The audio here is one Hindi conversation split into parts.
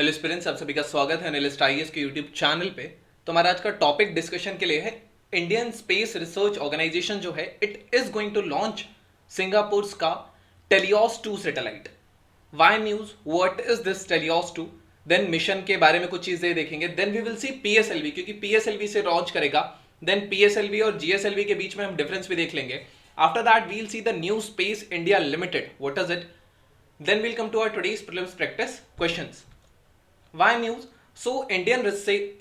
हेलो स्टूडेंट्स, आप सभी का स्वागत है एनालिस्ट आईएएस के यूट्यूब चैनल पे। तो हमारा आज का टॉपिक डिस्कशन के लिए है इंडियन स्पेस रिसर्च ऑर्गेनाइजेशन जो है it is going to launch Singapore का Teleos 2 satellite. Why news, what is this Teleos 2, then mission के बारे में कुछ चीजें देखेंगे, then we will see PSLV, क्योंकि पीएसएलवी से लॉन्च करेगा, देन पीएसएलवी और जीएसएलवी के बीच में हम डिफरेंस भी देख लेंगे। After that we will see the New Space India Limited, what is it, then we'll come to our today's prelims practice questions. Why news? So Indian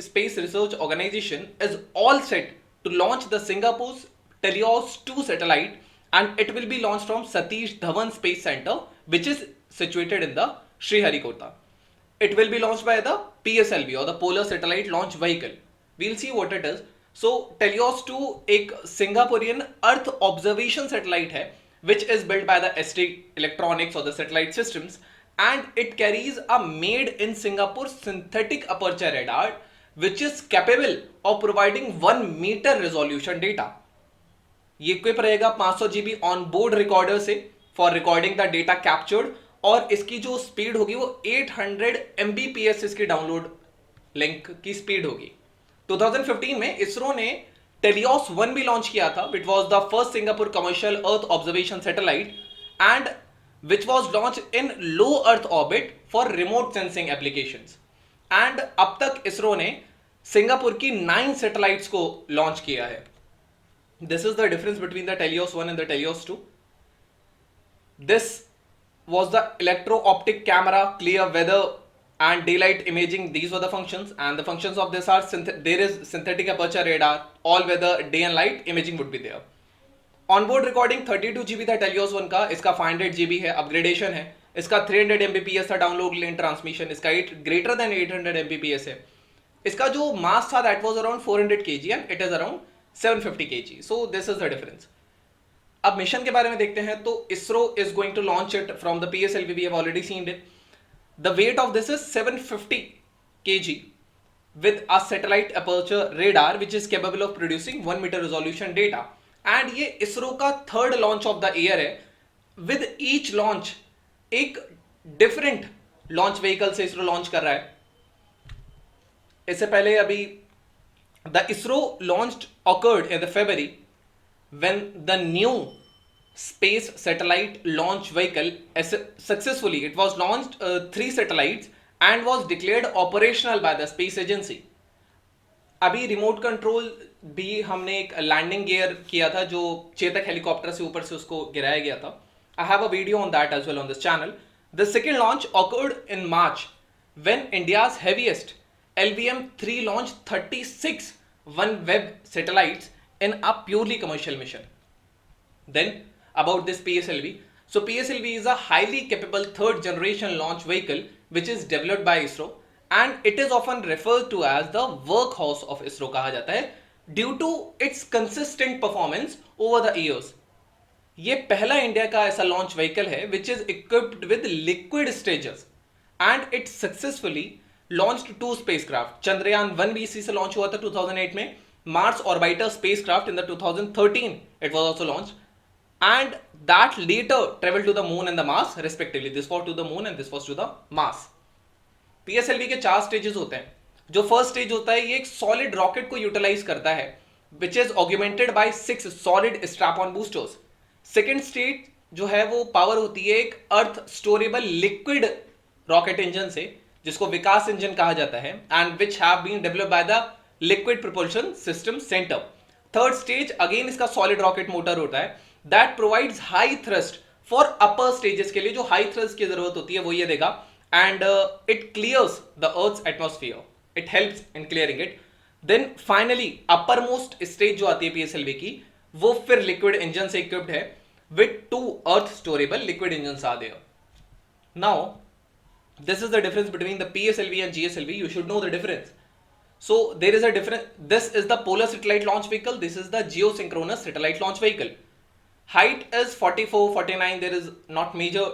Space Research Organization is all set to launch the Singapore's Telios 2 satellite, and it will be launched from Satish Dhawan Space Center, which is situated in the Sriharikota. It will be launched by the PSLV or the Polar Satellite Launch Vehicle. We'll see what it is. So Telios 2 एक Singaporean Earth Observation Satellite है, which is built by the ST Electronics or the satellite systems, and it carries a made in Singapore synthetic aperture radar which is capable of providing 1 meter resolution data. ये इक्विप रहेगा 500 GB ऑन बोर्ड रिकॉर्डर से for recording the data captured, और इसकी जो स्पीड होगी वो 800 Mbps इसकी डाउनलोड लिंक की स्पीड होगी। 2015 में इसरो ने टेलियोस 1 भी लॉन्च किया था, which was the first Singapore commercial earth observation satellite and which was launch in low earth orbit for remote sensing applications. And अब तक इसरो ने सिंगापुर की 9 सैटेलाइट्स को लॉन्च किया है। This is the difference between the teleost 1 and the teleost 2. This was the electro-optic camera, clear weather and daylight imaging. These were the functions, and the functions of this are there is synthetic aperture radar, all weather day and light imaging would be there. Onboard recording 32 GB था टेलियोस 1 का, इसका 500 GB है, अपग्रेडेशन है। इसका 300 Mbps था डाउनलोड लेन ट्रांसमिशन, इसका ग्रेटर देन 800 Mbps है। इसका जो मास था that was around 400 kg and it is around 750 kg. So this is the difference. अब मिशन के बारे में देखते हैं तो ISRO is going to launch it from the PSLV, we have already seen it. The weight of this is 750 kg with a satellite aperture radar which is capable of producing 1 meter resolution data. And ये इसरो का third launch of the year है. विद ईच लॉन्च एक डिफरेंट लॉन्च व्हीकल से इसरो लॉन्च कर रहा है. इससे पहले अभी the ISRO launched occurred in the February when the new space satellite launch vehicle successfully it was launched 3 satellites and was declared operational by the space agency. अभी रिमोट कंट्रोल भी हमने एक लैंडिंग गियर किया था जो चेतक हेलीकॉप्टर से ऊपर से उसको गिराया गया था. I have a video on that as well on this channel. The second launch occurred in March when India's heaviest LVM-3 launched 36 OneWeb satellites in a purely commercial mission. Then about this PSLV. So PSLV is a highly capable third generation launch vehicle which is developed by ISRO, and it is often referred to as the workhorse of ISRO कहा जाता है due to its consistent performance over the years. ये पहला इंडिया का ऐसा लॉन्च व्हीकल है which is equipped with liquid stages and it successfully launched 2 spacecraft. Chandrayaan 1 भी इसी से लॉन्च हुआ था 2008 में. Mars Orbiter spacecraft in the 2013 it was also launched, and that later traveled to the moon and the Mars respectively. This was to the moon and this was to the Mars. PSLV के 4 स्टेजेस होते हैं. जो फर्स्ट स्टेज होता है ये एक सॉलिड रॉकेट को यूटिलाइज करता है which is augmented by 6 solid strap on boosters. Second stage जो है वो पावर होती है एक earth storable liquid rocket engine से जिसको विकास इंजन कहा जाता है, and which have been developed by the liquid propulsion system center. Third stage again इसका सॉलिड रॉकेट मोटर होता है that provides high thrust for upper stages के लिए. जो हाई थ्रस्ट की जरूरत होती है वो ये देगा, and it clears the earth's atmosphere, it helps in clearing it. Then finally upper most stage जो आती है पीएसएलवी की वो फिर लिक्विड इंजन से इक्विप्ड है with 2 earth storable liquid engine are there. Now this is the difference between the PSLV and GSLV. You should know the difference. So there is a difference. This is the polar satellite launch vehicle. This is the geosynchronous satellite launch vehicle. Height is 44, 49. There is not major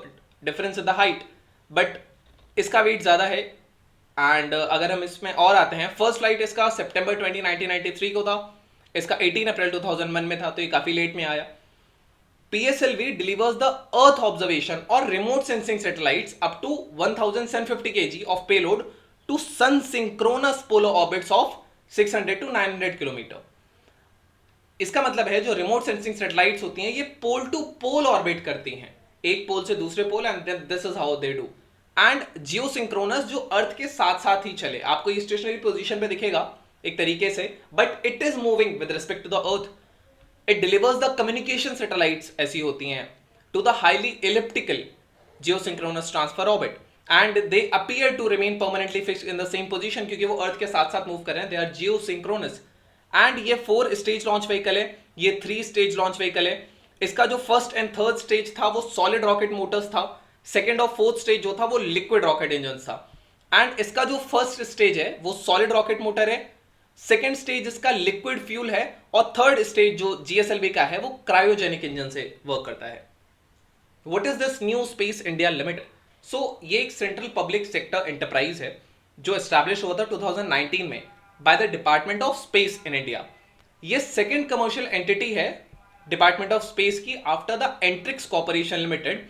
difference in the height, but इसका weight ज़्यादा है. And अगर हम इसमें और आते हैं, फर्स्ट फ्लाइट इसका सितंबर 20, 1993 को था. इसका 18 अप्रैल 2001 में था, तो ये काफ़ी लेट में आया. PSLV delivers the Earth observation or remote sensing satellites up to 1,750 kg of payload to sun synchronous polar orbits of 600 to 900 kilometre. इसका मतलब है जो रिमोट सेंसिंग सैटेलाइट्स होती हैं ये पोल टू पोल ऑर्बिट करती हैं, एक पोल से दूसरे pole, and this is how they do. And geosynchronous जो अर्थ के साथ साथ ही चले, आपको ये स्टेशनरी पोजीशन पे दिखेगा एक तरीके से, but it is moving with respect to the earth. It delivers the communication satellites ऐसी होती हैं to the highly elliptical geosynchronous transfer orbit, and they appear to remain permanently fixed in the same position, क्योंकि वो अर्थ के साथ साथ मूव कर रहे हैं, दे आर जियोसिंक्रोनस। एंड ये 4 स्टेज लॉन्च व्हीकल है, ये 3 स्टेज लॉन्च व्हीकल है। इसका जो फर्स्ट एंड थर्ड स्टेज था वो सॉलिड रॉकेट मोटर्स था, सेकेंड और फोर्थ स्टेज जो था वो लिक्विड रॉकेट इंजन था। एंड इसका जो फर्स्ट स्टेज है वो सॉलिड रॉकेट मोटर है, सेकेंड स्टेज इसका लिक्विड फ्यूल है, और थर्ड स्टेज जो जीएसएलवी का है वो क्रायोजेनिक इंजन से वर्क करता है। What is this New Space India Limited? So ये एक सेंट्रल पब्लिक सेक्टर एंटरप्राइज है जो एस्टैब्लिश हुआ था 2019 में by the department of space in India. ये सेकेंड कमर्शियल एंटिटी है डिपार्टमेंट ऑफ स्पेस की after the Antrix corporation limited.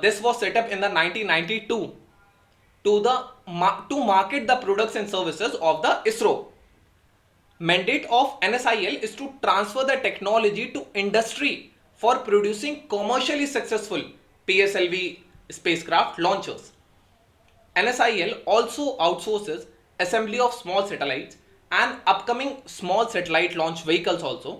This was set up in the 1992 to market the products and services of the ISRO. Mandate of NSIL is to transfer the technology to industry for producing commercially successful PSLV spacecraft launchers. NSIL also outsources assembly of small satellites and upcoming small satellite launch vehicles also.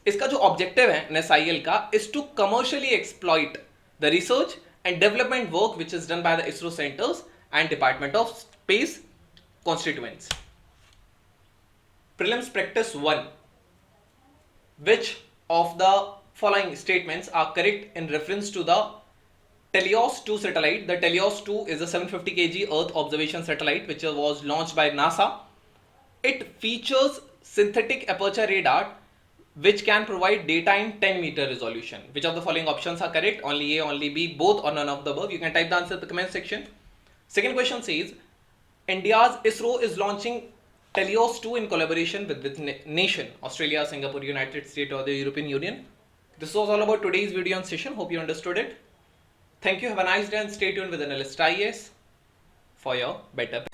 इसका जो ऑब्जेक्टिव है NSIL का is to commercially exploit the research and development work which is done by the ISRO centers and Department of Space constituents. Prelims practice 1. Which of the following statements are correct in reference to the Telios 2 satellite? The Telios 2 is a 750 kg Earth observation satellite which was launched by NASA. It features synthetic aperture radar which can provide data in 10-meter resolution. Which of the following options are correct? Only A, only B, both, or none of the above? You can type the answer in the comment section. Second question says, India's ISRO is launching Telios 2 in collaboration with nation, Australia, Singapore, United States, or the European Union. This was all about today's video and session. Hope you understood it. Thank you. Have a nice day and stay tuned with Analyst IAS for your better.